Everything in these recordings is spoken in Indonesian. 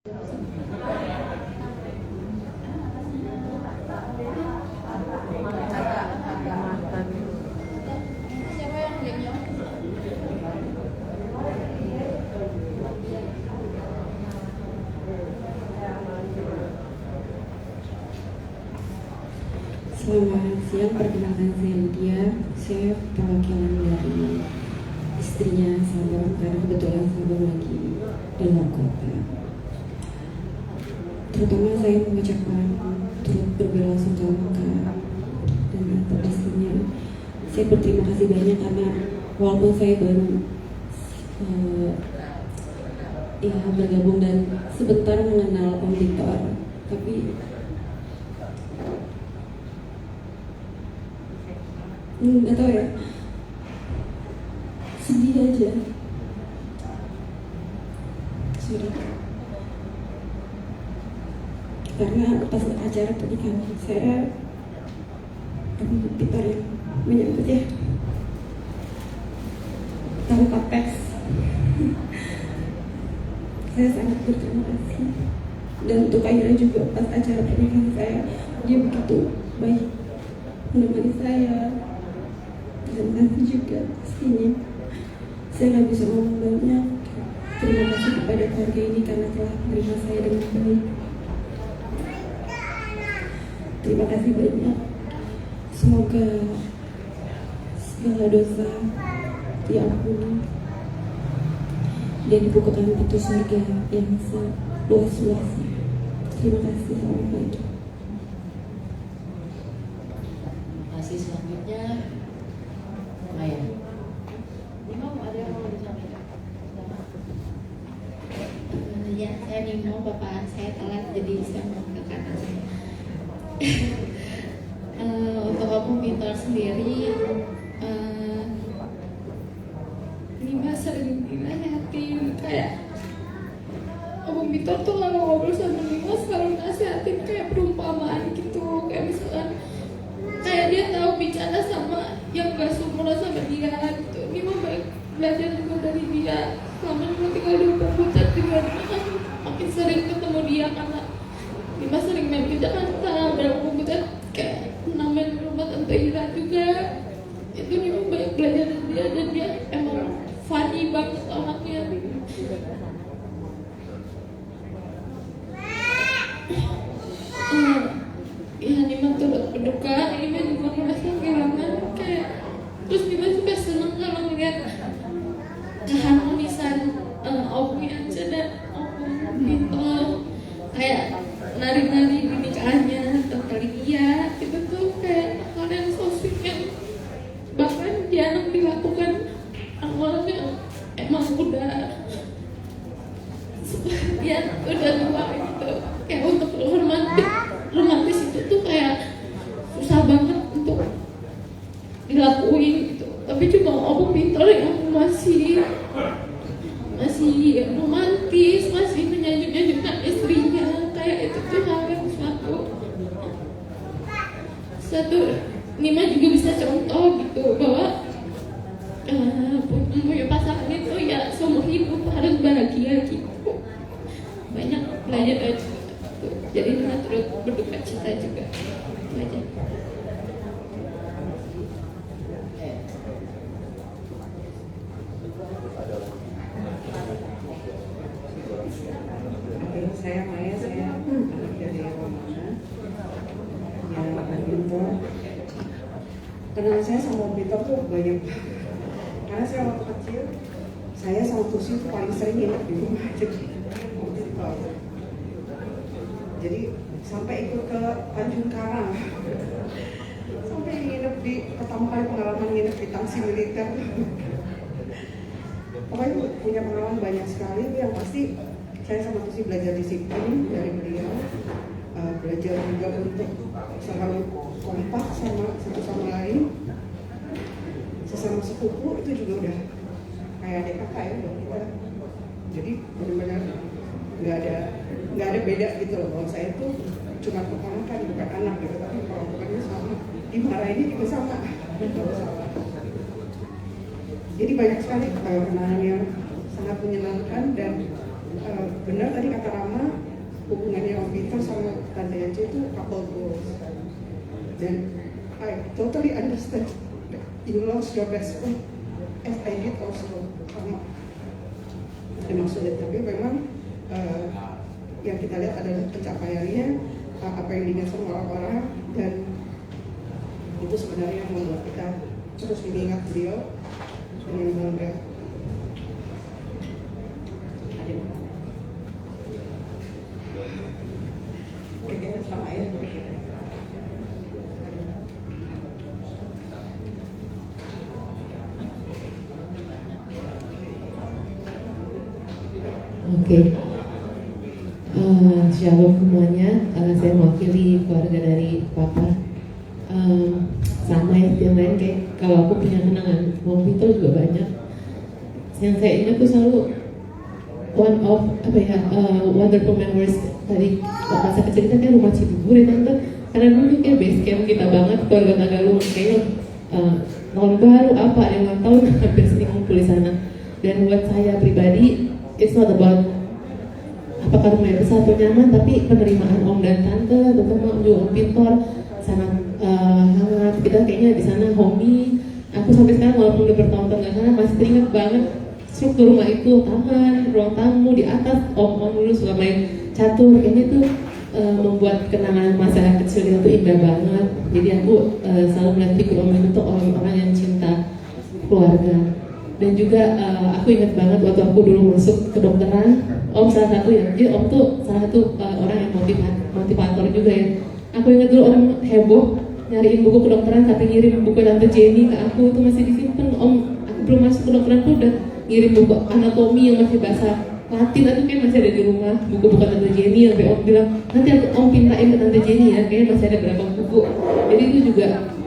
Selamat siang, perkenalkan saya Lydia. Saya perwakilan dari istrinya Sabang karena kebetulan Sabang lagi di luar kota. Terutama saya mengucapkan turut berbelasungkawa dan atas istrinya. Saya berterima kasih banyak karena walaupun saya baru bergabung dan sebentar mengenal Om Victor, tapi nggak tahu ya, sedih aja. Sorry. Karena pas acara pernikahan saya, Peter yang menyambut ya, tahu kapes. Saya sangat berterima kasih. Dan untuk Aira juga pas acara pernikahan saya, dia begitu baik menemani saya. Dan nanti juga pastinya saya nggak bisa ngomong banyak. Terima kasih kepada keluarga ini karena telah menerima saya dengan baik. Terima kasih banyak. Semoga segala dosa diampuni dan dibukakan pintu surga yang seluas-luasnya. Terima kasih. Assalamualaikum. Terima kasih. Selanjutnya Maya. Nimo, ada yang mau disampaikan? Ya, saya Nimo, bapak saya telat jadi saya mau ke kanan saya. Untuk Om Victor sendiri, Nima sering nasihatin kayak Om Victor tuh kalau ngobrol sama Nima selalu nasihatin kayak perumpamaan gitu, kayak misalkan kayak dia tahu bicara sama yang gak seumuran sama dia gitu. Nima baik belajar juga dari dia. Selama Nima tinggal di Puncak juga, Nima kan makin sering ketemu dia karena Nima sering main ke Jakarta, berapa Puncak kayak main rumah Tante Ira juga. Itu Nima banyak belajar dari dia dan dia emang funny banget anaknya. Ya Nima turut berduka, Nima juga merasa kehilangan kayak, terus Nima juga senang kalau melihat keharmonisan Om Yance dan Om Victor kayak nari-nari di nikahannya Tante Lydia. Itu tuh kayak hal yang so sweet yang bahkan jarang dilakukan. Awalnya emang udah sebagian udah tua gitu, kayak untuk romantis itu tuh kayak susah banget untuk dilakuin gitu. Tapi cuma Om Victor yang masih romantis, masih menyanjung-nyanjungkan istrinya, kayak itu tuh hal yang satu Nima juga bisa contoh gitu bahwa punya pasangan itu ya seumur hidup harus bahagia gitu. Banyak belajar dari situ. Jadi Nima turut berduka cita juga belajar. Saya Maya, saya dari Romana. Ya, Victor. Kenal saya sama Victor tuh banyak. Karena saya waktu kecil, saya sama Tusi itu paling sering nginep di rumah aja. Jadi sampai ikut ke Tanjung Karang, sampai nginep di pertama kali pengalaman nginep di tangsi militer. Pokoknya punya pengalaman banyak sekali. Yang pasti saya sama Tusi belajar disiplin dari beliau, belajar juga untuk selalu kompak sama satu sama lain. Sesama sepupu itu juga udah kayak adik kakak ya buat kita. Jadi benar-benar nggak ada beda gitu loh. Kalau saya tuh cuma keponakan bukan anak gitu, tapi keponakannya sama, dimarahinnya juga sama. Jadi banyak sekali kenalan yang sangat menyenangkan dan benar tadi kata Rama, PJJ itu couple goals. Dan I totally understand that you lost your best friend, as I did also, sama maksudnya. Tapi memang yang kita lihat adalah pencapaiannya, apa yang diingat sama orang-orang, dan itu sebenarnya yang membuat kita terus mengingat beliau dengan bangga. Oke, sama ya. Oke, shalom semuanya. Saya mewakili keluarga dari Papa. Sama ya, yang lain kayak kalau aku punya kenangan Om Vito juga banyak. Yang saya ingat tuh selalu one of wonderful memories dari masa kecil kita kan rumah Cibubur ya tante. Karena dulu kayak base camp kita banget keluarga Tagalog, kayaknya tahun baru apa ada yang ulang tahun hampir sering ngumpul di sana. Dan buat saya pribadi, it's not about apakah rumahnya besar atau nyaman, tapi penerimaan Om dan Tante, terutama Om juga Om Pintor, sangat hangat. Kita kayaknya di sana homey. Aku sampai sekarang walaupun udah bertahun-tahun di sana masih teringat banget struktur rumah itu, taman, ruang tamu di atas. Om dulu suka main catur, kayaknya itu membuat kenangan masa kecil kita tuh indah banget. Jadi aku selalu melihat figur Om itu tuh orang-orang yang cinta keluarga. Dan juga aku ingat banget waktu aku dulu masuk kedokteran, Om salah satu ya, jadi Om tuh salah satu orang yang motivator juga ya. Aku ingat dulu Om heboh nyariin buku kedokteran, tapi ngirim buku Tante Jenny ke aku itu masih disimpan. Om, aku belum masuk kedokteran tuh udah ngirim buku anatomi yang masih bahasa Latin, itu kan masih ada di rumah, buku-buku Tante Jenny. Sampai Om bilang nanti Om pintain ke Tante Jenny ya, kayaknya masih ada berapa buku. Jadi itu juga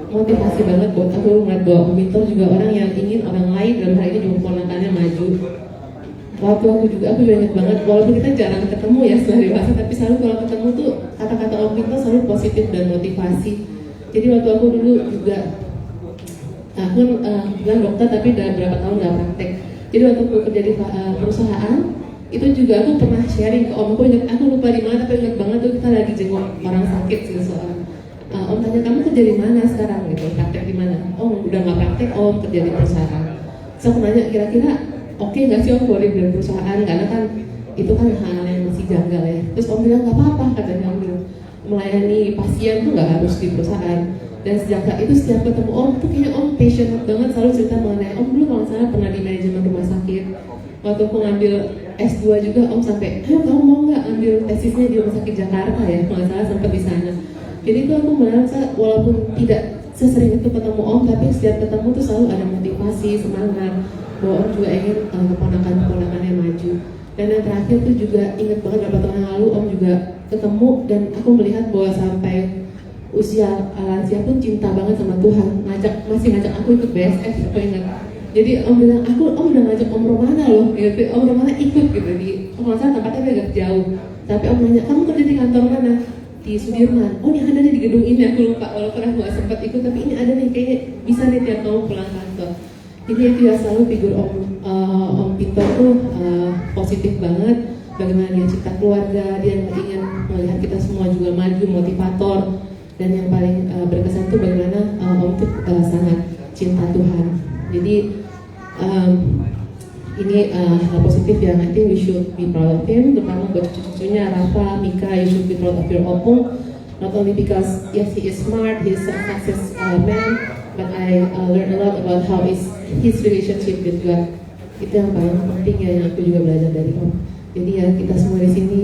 motivasi banget buat aku ngeliat bahwa Om Pintor juga orang yang ingin orang lain, dalam hal ini juga keponakannya maju. Waktu aku juga ingat banget, walaupun kita jarang ketemu ya setelah dewasa, tapi selalu kalau ketemu tuh kata-kata Om Pintor selalu positif dan motivasi. Jadi waktu aku dulu juga, aku bilang dokter tapi udah berapa tahun gak praktek. Jadi waktu aku kerja di perusahaan, itu juga aku pernah sharing ke Om. Aku lupa di mana, tapi ingat banget tuh kita lagi jenguk orang sakit gitu soal. Om tanya, kamu kerja di mana sekarang gitu, praktek di mana? Om udah nggak praktek, Om kerja di perusahaan. Terus aku nanya, kira-kira oke nggak sih Om keluar dari perusahaan, karena kan itu kan hal yang masih janggal ya. Terus Om bilang nggak apa-apa, katanya Om bilang melayani pasien tuh nggak harus di perusahaan. Dan sejak saat itu setiap ketemu Om tuh kayaknya Om passionate banget, selalu cerita mengenai Om dulu kalau salah pernah di manajemen rumah sakit. Waktu aku ngambil S2 juga Om sampai, ayo kamu mau nggak ambil tesisnya di rumah sakit Jakarta ya, kalau salah sempat di sana. Jadi itu aku merasa walaupun tidak sesering itu ketemu Om, tapi setiap ketemu tuh selalu ada motivasi, semangat bahwa Om juga ingin keponakan-keponakannya maju. Dan yang terakhir tuh juga ingat banget beberapa tahun yang lalu Om juga ketemu, dan aku melihat bahwa sampai usia lansia pun cinta banget sama Tuhan, masih ngajak aku ikut BSF, aku ingat. Jadi Om bilang, Om udah ngajak Om Romana loh, gitu. Om Romana ikut gitu di, kalau salah tempatnya agak jauh. Tapi Om nanya, kamu kerja di kantor mana? Di Sudirman. Oh, ini ada nih di gedung ini, aku lupa walaupun aku gak sempat ikut, tapi ini ada nih, kayaknya bisa nih tiap kamu pulang kantor. Jadi itu ya selalu figur Om Pintor tuh positif banget. Bagaimana dia cipta keluarga, dia ingin melihat kita semua juga maju, motivator. Dan yang paling berkesan tuh bagaimana Om tuh sangat cinta Tuhan. Jadi ini hal positif yang I think we should be proud of him, terutama buat cucu-cucunya Rafa, Mika, you should be proud of your opung. Not only because yes he is smart, he is a success man, but I learned a lot about how is his relationship with God. Itu yang paling penting ya, yang aku juga belajar dari Om. Jadi ya kita semua di sini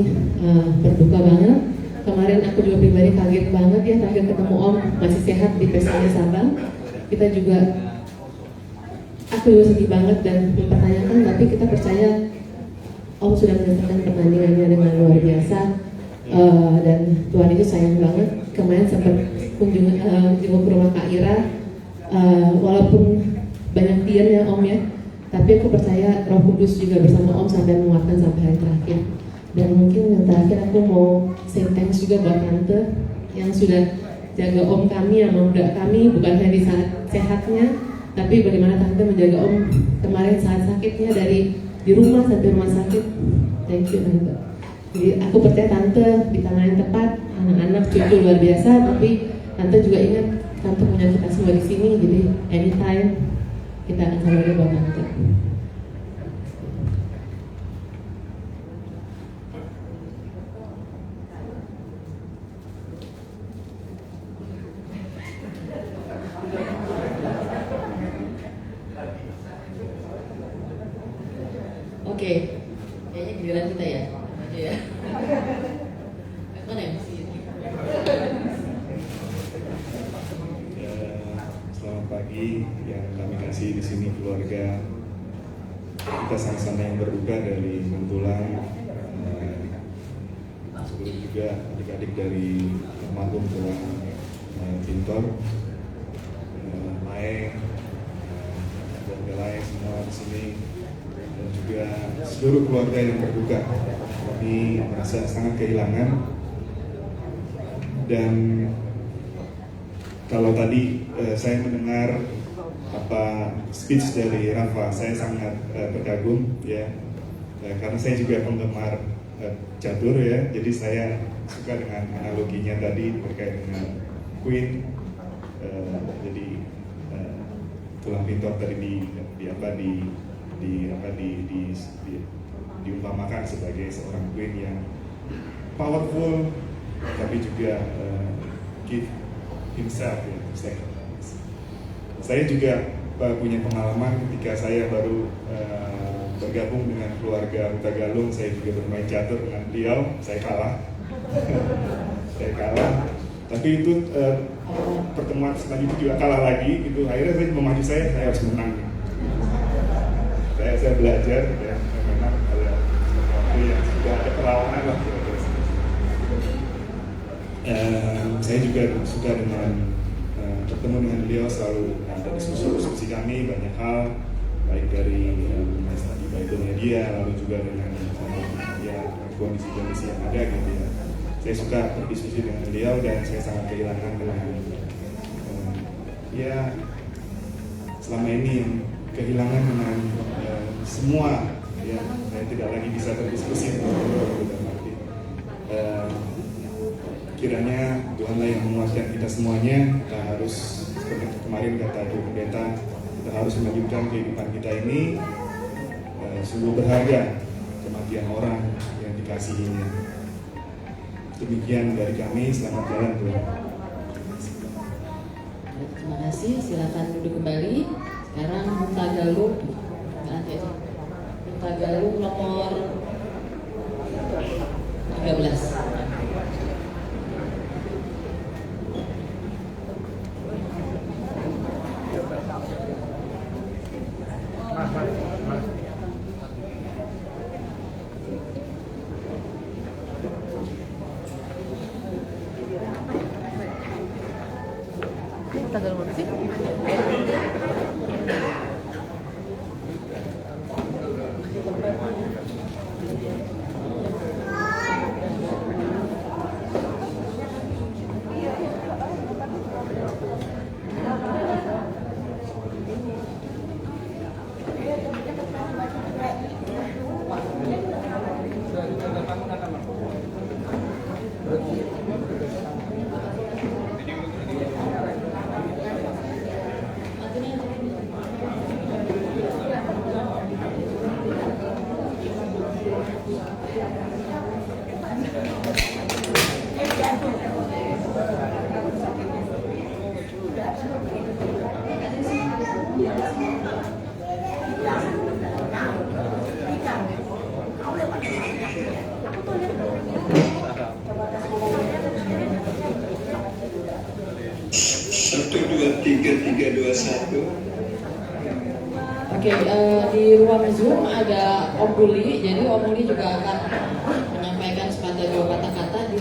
berduka banget. Kemarin aku juga pribadi kaget banget ya terakhir ketemu Om masih sehat di Pestanya Sabang. Kita juga, aku juga sedih banget dan mempertanyakan, tapi kita percaya Om sudah menyelesaikan pertandingannya dengan luar biasa. Dan Tuhan itu sayang banget. Kemarin sempat kunjungan jenguk ke rumah Kak Ira, walaupun banyak diamnya Om ya, tapi aku percaya Roh Kudus juga bersama Om sampai menguatkan sampai hari terakhir. Dan mungkin yang terakhir aku mau say thanks juga buat Tante yang sudah jaga Om kami, yang memuda kami, bukan hanya di saat sehatnya, tapi bagaimana Tante menjaga Om kemarin saat sakitnya, dari di rumah sampai rumah sakit. Thank you Tante. Jadi aku percaya tante di tangan yang tepat, anak-anak cucu luar biasa, tapi tante juga ingat tante punya kita semua di sini, jadi anytime kita akan selalu ada buat tante. Oke, kayaknya giliran kita ya. Iya. Mana yang mesti? Selamat pagi yang kami kasih di sini keluarga. Kita sama-sama yang berduka dari Mantulang. Sebelum juga adik-adik dari almarhum Tulang Pintor, Mae, keluarga lain semua di sini, dan juga seluruh keluarga yang berduka. Kami merasa sangat kehilangan. Dan kalau tadi saya mendengar speech dari Rafa, saya sangat terkagum ya, karena saya juga penggemar catur ya, jadi saya suka dengan analoginya tadi terkait dengan Queen. Jadi Tulang Pintor tadi diumpamakan sebagai seorang Queen yang powerful, tapi juga give himself ya, saya juga punya pengalaman ketika saya baru bergabung dengan keluarga Huta Galung. Saya juga bermain catur dengan beliau, saya kalah. Saya kalah, tapi itu pertemuan selanjutnya juga kalah lagi gitu. Akhirnya saya memaju, saya harus menang. Saya belajar dan memang ada waktu yang sudah ada perlawanan lah. Saya juga suka dengan bertemu dengan beliau, selalu ada diskusi kami banyak hal, baik dari tadi Bibelnya dia, lalu juga dengan kondisi-kondisi yang ada gitu ya. Saya suka berdiskusi dengan beliau dan saya sangat kehilangan dengan selama ini yang kehilangan dengan semua ya, saya tidak lagi bisa berdiskusi dengan beliau. Kiranya Tuhanlah yang menguatkan kita semuanya. Kita harus, seperti kemarin kata Ibu Pendeta, kita harus melanjutkan kehidupan kita ini. Sungguh berharga kematian orang yang dikasihinya. Demikian dari kami, selamat jalan Tuhan. Terima kasih, silakan duduk kembali. Sekarang Huta Galung, Huta Galung nomor 13. Tanggal berapa sih? Oke, di ruang Zoom ada Om Buli, jadi Om Buli juga akan menyampaikan sepatah dua kata-kata di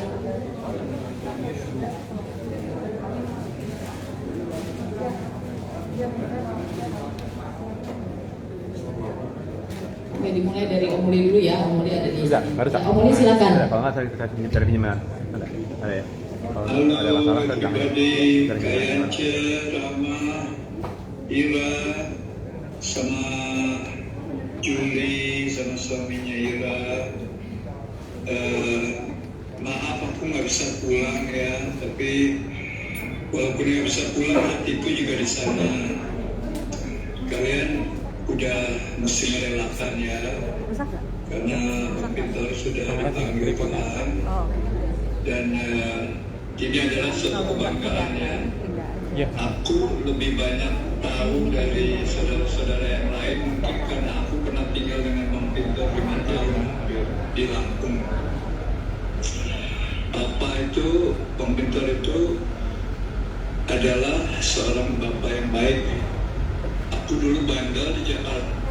Oke, dimulai dari Om Buli dulu ya. Om Buli ada di sini. Om Buli silakan. Kalau nggak saya cari pinjaman. Ada ya. Kalau ada masalah saya jangan. Rama, Ira, sama Juli, sama suaminya Ira, maaf aku nggak bisa pulang ya, tapi walaupun nggak bisa pulang, hatiku juga di sana. Kalian udah mesti merelakan ya, karena Bang Peter sudah dipanggil Tuhan, dan ini adalah suatu kebanggaan ya. Aku lebih banyak tahu dari saudara-saudara yang lain, mungkin karena aku pernah tinggal dengan Bang Peter 5 tahun di Lampung. Bang Peter itu adalah seorang bapak yang baik. Aku dulu bandel di Jakarta.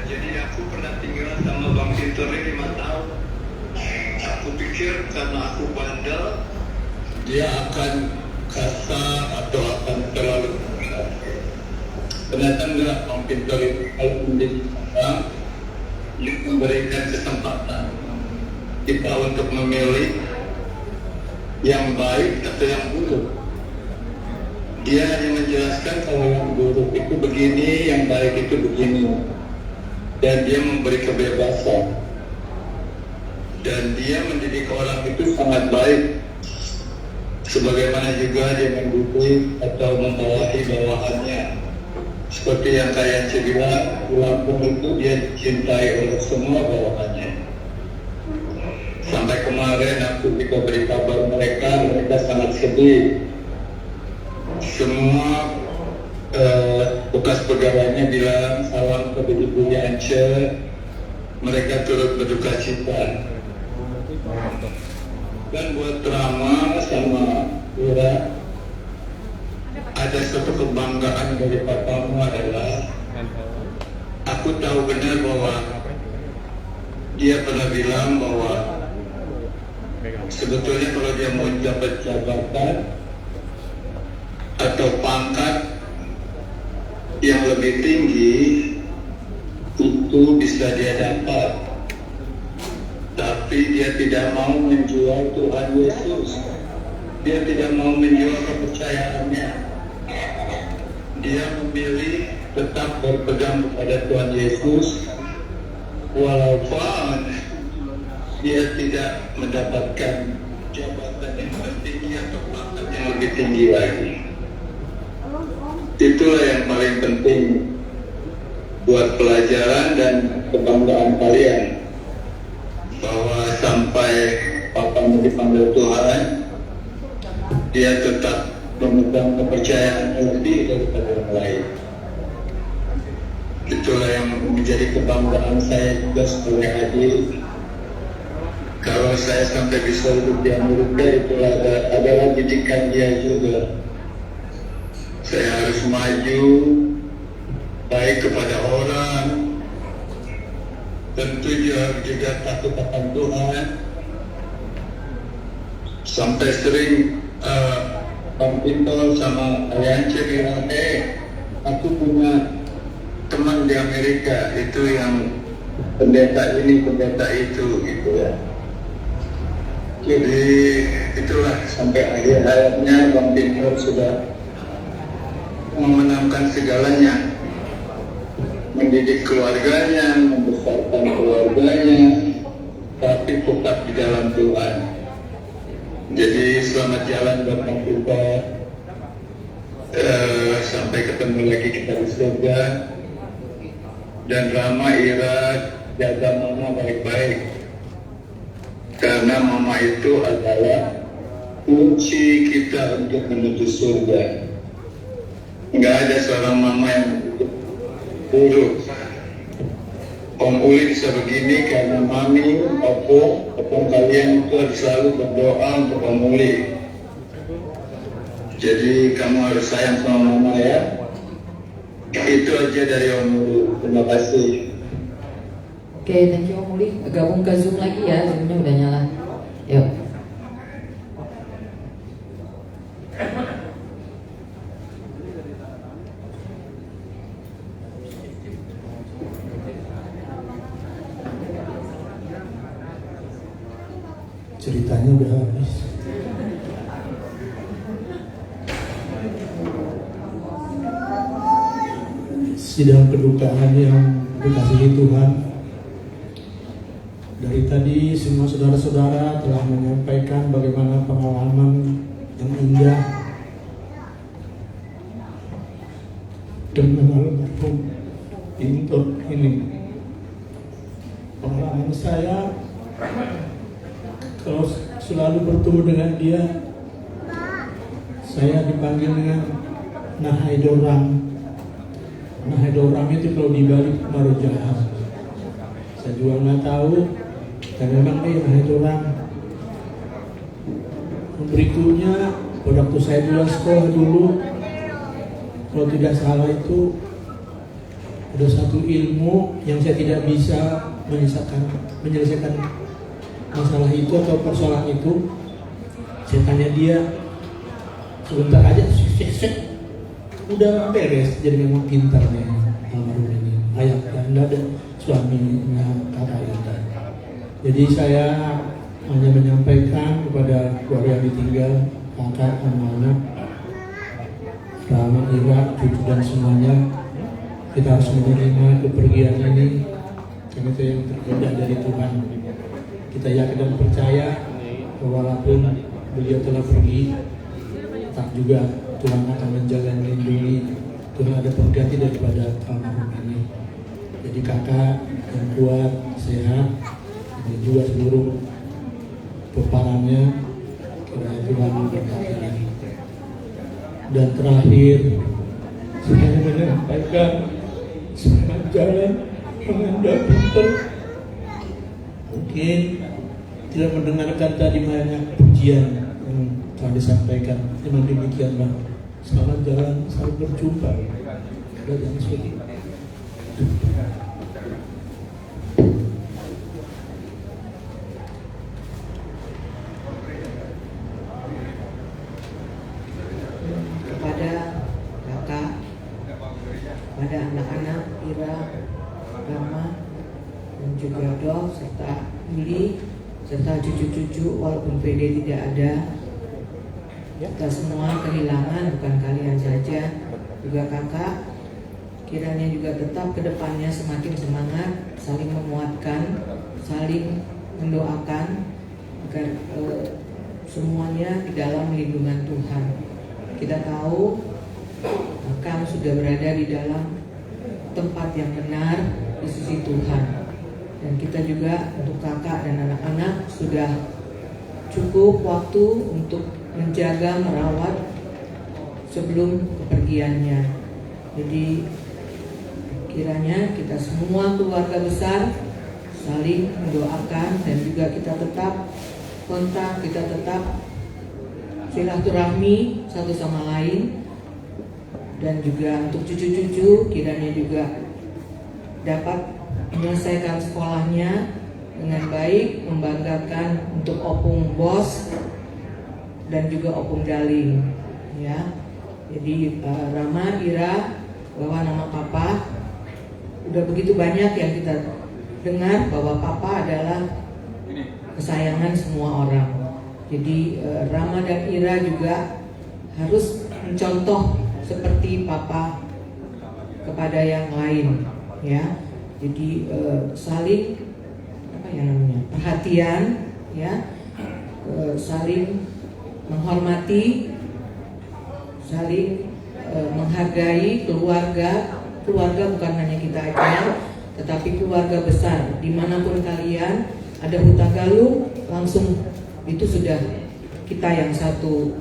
Jadi aku pernah tinggal sama Bang Peter 5 tahun. Aku pikir karena aku bandel, dia akan kasar atau akan terlalu kasar. Ternyata enggak, Bang Peter itu kalau menjadi orang yang memberikan kesempatan kita untuk memilih yang baik atau yang buruk. Dia hanya menjelaskan kalau yang buruk itu begini, yang baik itu begini. Dan dia memberi kebebasan. Dan dia mendidik orang itu sangat baik. Sebagaimana juga dia mendukung atau membawahi bawahannya. Seperti yang kalian bilang, di Lampung itu dia dicintai oleh semua bawahannya. Sampai kemarin aku juga beri kabar mereka sangat sedih. Semua bekas pegawainya bilang salam ke Ibu Yance, mereka turut berduka cita. Dan buat Rama sama Ira, ada satu kebanggaan dari papamu adalah aku tahu benar bahwa dia pernah bilang bahwa sebetulnya kalau dia mau dapat jabatan atau pangkat yang lebih tinggi itu bisa dia dapat, tapi dia tidak mau menjual Tuhan Yesus. Dia tidak mau menjual kepercayaannya. Dia memilih tetap berpegang kepada Tuhan Yesus walaupun dia tidak mendapatkan jabatan yang tertinggi atau pangkat yang lebih tinggi lagi. Itulah yang paling penting buat pelajaran dan kebanggaan kalian, bahwa sampai papamu dipanggil Tuhan, dia tetap memegang kepercayaan lebih daripada yang lain. Itulah yang menjadi kebanggaan saya juga sebagai adik. Kalau saya sampai bisa hidup di Amerika, itulah adalah didikan dia juga. Saya harus maju baik kepada orang, tentu juga takut akan Tuhan. Sampai sering Bang Peter sama Ayance bilang, aku punya teman di Amerika, itu yang pendeta ini, pendeta itu, gitu ya. Jadi itulah sampai akhir hayatnya Bang Peter sudah memenangkan segalanya, mendidik keluarganya, membesarkan keluarganya, tapi tetap di dalam Tuhan. Jadi selamat jalan buat Bang Peter, sampai ketemu lagi kita di surga. Dan Rama, Ira, jaga mama baik-baik, karena mama itu adalah kunci kita untuk menuju surga. Nggak ada seorang mama yang buruk. Om Uli bisa begini karena mami, opung kalian itu selalu berdoa untuk Om Uli. Jadi kamu harus sayang sama mama ya. Itu aja dari Om Uli. Terima kasih. Oke, thank you Om Uli. Gabung ke Zoom lagi ya, Zoomnya udah nyala. Yuk. Ceritanya udah habis. Sidang kedukaan yang dikasihi Tuhan, dari tadi semua saudara-saudara telah menyampaikan bagaimana pengalaman yang indah dengan almarhum Pintor ini. Pengalaman saya, kalau selalu bertemu dengan dia, saya dipanggil dengan Nahai Dorang. Nahai Dorang itu kalau dibalik Marujahar. Saya juga nggak tahu, dan memang dia Nahai Dorang. Berikutnya, waktu saya pulang sekolah dulu, kalau tidak salah itu ada satu ilmu yang saya tidak bisa menyelesaikan masalah itu atau persoalan itu. Saya tanya dia, sebentar aja, udah beres. Jadi memang pintar nih almarhum ini, ayah dan ada suaminya kakak ini. Jadi saya hanya menyampaikan kepada keluarga yang ditinggal, kakak, anak-anak, Rama, Ira, cucu dan semuanya, kita harus menerima kepergian ini karena itu yang terjadi dari Tuhan. Kita yakin dan percaya bahwa walaupun beliau telah pergi, tak juga Tuhan akan menjaga dan melindungi. Tuhan ada pengganti daripada almarhum ini. Jadi kakak yang kuat, sehat, dan juga seluruh peparannya, kiranya Tuhan memberkati. Dan terakhir, saya menyampaikan semangat jalan menghadap Pintor. Mungkin tidak mendengarkan tadi banyak pujian yang telah disampaikan. Dengan demikianlah, selamat jalan, sampai berjumpa. Dan seperti kepada kakak, pada anak-anak Ira, Rama, dan juga Dol, serta Uli, serta cucu-cucu, walaupun PD tidak ada, kita semua kehilangan, bukan kalian saja, juga kakak. Kiranya juga tetap ke depannya semakin semangat, saling menguatkan, saling mendoakan agar semuanya di dalam lindungan Tuhan. Kita tahu Kang sudah berada di dalam tempat yang benar di sisi Tuhan, dan kita juga untuk kakak dan anak-anak sudah cukup waktu untuk menjaga, merawat sebelum kepergiannya. Jadi kiranya kita semua keluarga besar saling mendoakan, dan juga kita tetap kontak, kita tetap silaturahmi satu sama lain, dan juga untuk cucu-cucu kiranya juga dapat menyelesaikan sekolahnya dengan baik, membanggakan untuk Opung Bos dan juga Opung Daling, ya. Jadi Rama, Ira, bawa nama Papa. Udah begitu banyak yang kita dengar bahwa Papa adalah kesayangan semua orang. Jadi Rama dan Ira juga harus mencontoh seperti Papa kepada yang lain, ya. Jadi saling perhatian, ya, saling menghormati, saling menghargai keluarga. Keluarga bukan hanya kita aja, tetapi keluarga besar. Dimanapun kalian ada Huta Galung, langsung itu sudah kita yang satu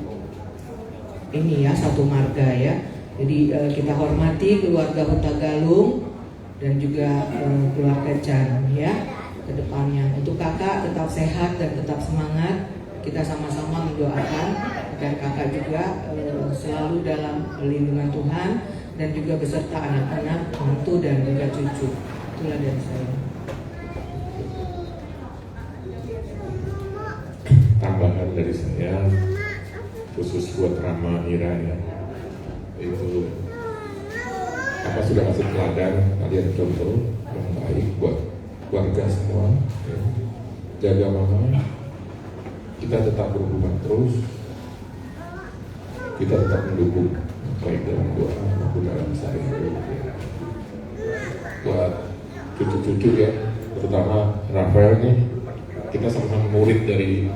ini ya, satu marga ya. Jadi kita hormati keluarga Huta Galung dan juga keluarga Chan ya ke depannya. Untuk kakak tetap sehat dan tetap semangat. Kita sama-sama mendoakan agar kakak juga selalu dalam perlindungan Tuhan, dan juga beserta anak-anak, mantu dan juga cucu. Itulah dari saya. dari saya, khusus buat Rama Ira ya, itu apa sudah kasih teladan kalian contoh yang baik buat keluarga semua ya. Jaga mama, kita tetap berhubungan terus, kita tetap mendukung baik dalam doa maupun dalam sehari-hari ya. Buat cucu-cucu ya, terutama Rafael nih, kita sama-sama murid dari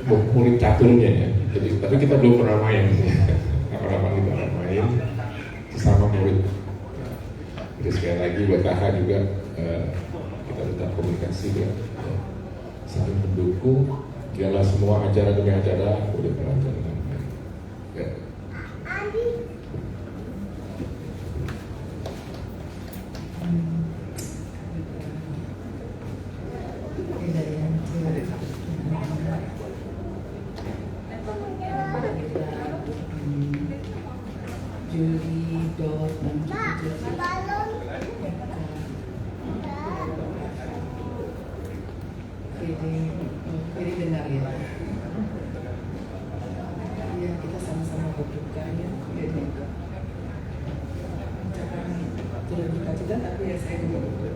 murid caturnya ya. Jadi tapi kita belum pernah main ya. Kapan-kapan kita akan main sesama murid. Jadi sekali lagi buat kakak juga kita tetap komunikasi ya, saling mendukung. Biarlah semua acara demi acara boleh berlanjut dengan baik. Ya. Juli, Dor, dan Kiri dengar ya. Iya, kita sama-sama berduka ya. Jadi jangan turut duka cita, tapi ya saya juga berduka.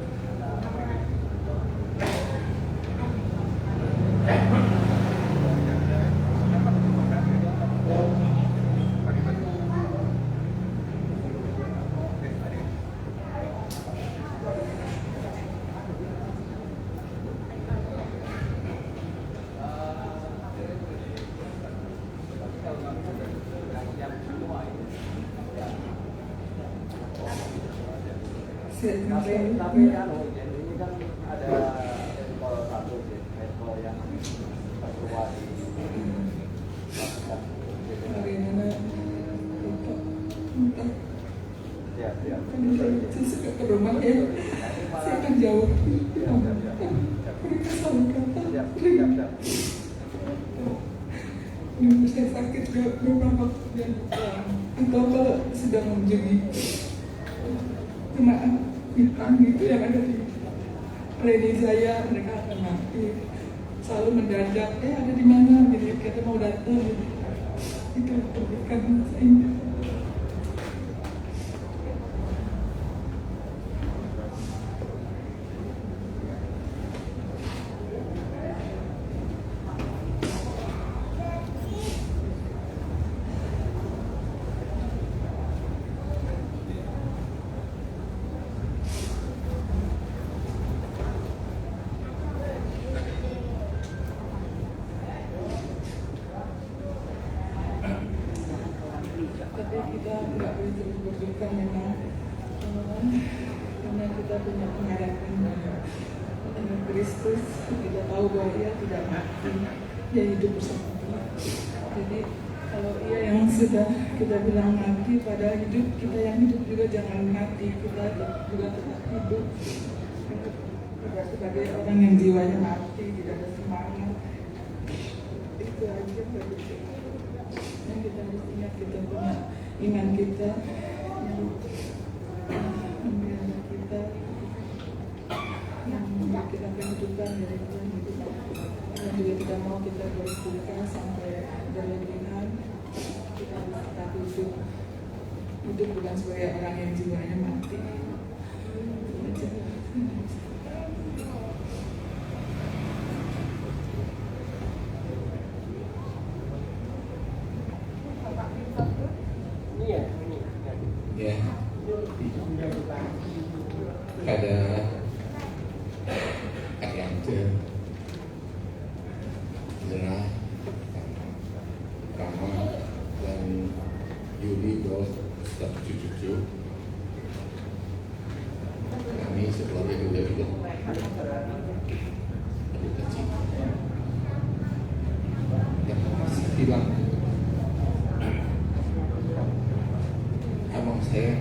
Tapi ini kan ada level 1 level yang tertua di bagaimana ya. Saya suka ke rumah ya, saya akan jauh. Mereka selalu kata dulu saya sakit beberapa dan atau kalau sedang menjadi kena bintang gitu yang ada di lini saya, mereka akan mati, selalu mendadak ada di mana gitu, kita mau datang gitu. Itu bukan saya. Tapi kita nggak boleh terus berduka memang, karena kita punya pengharapan dengan Kristus. Kita tahu bahwa Ia tidak mati, Dia hidup bersama kita. Jadi kalau Ia yang sudah kita bilang mati, pada hidup kita yang hidup juga jangan mati, kita juga tetap hidup. Tidak sebagai orang yang jiwanya mati, tidak ada semangat. Itu aja bagi kita. Yang kita harus ingat, kita punya iman kita yang membela kita, yang memberikan kehidupan dari Tuhan hidup. Dan juga tidak mau kita berduka sampai berlebihan. Kita harus tetap hidup bukan sebagai orang yang jiwanya mati. Ya, pada Ariante, Zera, Rama, dan Yuli, Dor, serta cucu-cucu, kami sekeluarga juga berduka cita. Yang masih hilang abang saya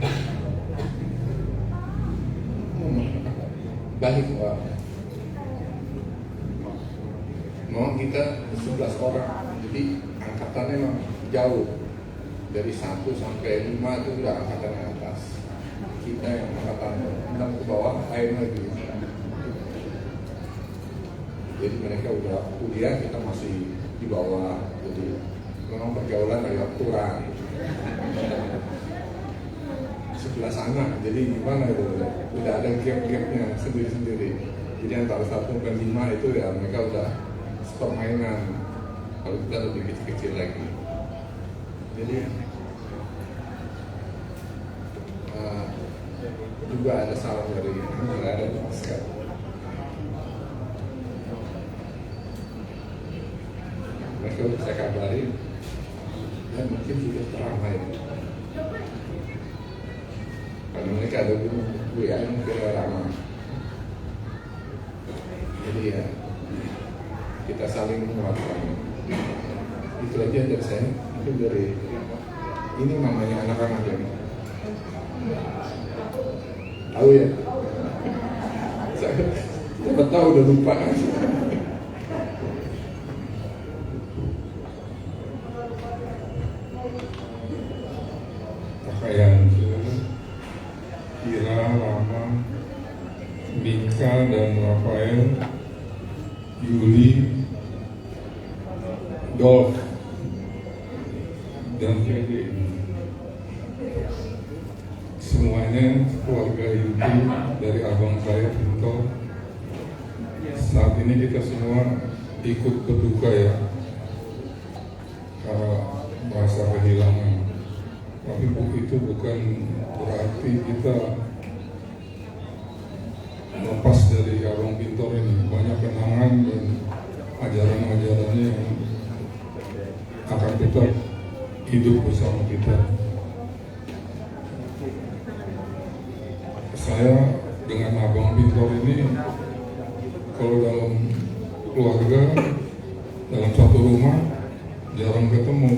balik orangnya. Memang kita 11 orang, jadi angkatannya memang jauh. Dari 1 sampai 5 itu sudah angkatan yang atas. Kita yang angkatan 6 ke bawah, lain lagi. Jadi mereka udah kuliah, kita masih di bawah, jadi memang pergaulan agak kurang sebelah sana, jadi gimana itu, tidak ada gap-gapnya sendiri-sendiri. Jadi antara 1 dan 5 itu ya mereka udah permainan, kalau kita lebih kecil-kecil lagi. Jadi juga ada salam dari ada Oscar. Mereka udah saya kabarin dan mungkin sudah teramai karena mereka ada WA yang ramah. Jadi ya kita saling menguatkan. Itu aja dari saya. Itu dari ini namanya anak-anak ya. Tahu ya? Saya tahu udah lupa. Pakaian Ira, Rama, Mika dan Rafael, Yuli, Dolph, dan Fede. Semuanya keluarga inti dari abang saya Pinto. Saat ini kita semua ikut berduka ya, karena merasa kehilangan. Tapi itu bukan berarti kita lepas dari Abang Pintor ini. Banyak kenangan dan ajaran-ajarannya yang akan tetap hidup bersama kita. Saya dengan Abang Pintor ini, kalau dalam keluarga, dalam satu rumah, jarang ketemu.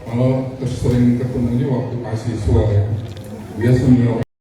Kalau sering ketemunya waktu mahasiswa ya. Dia senior.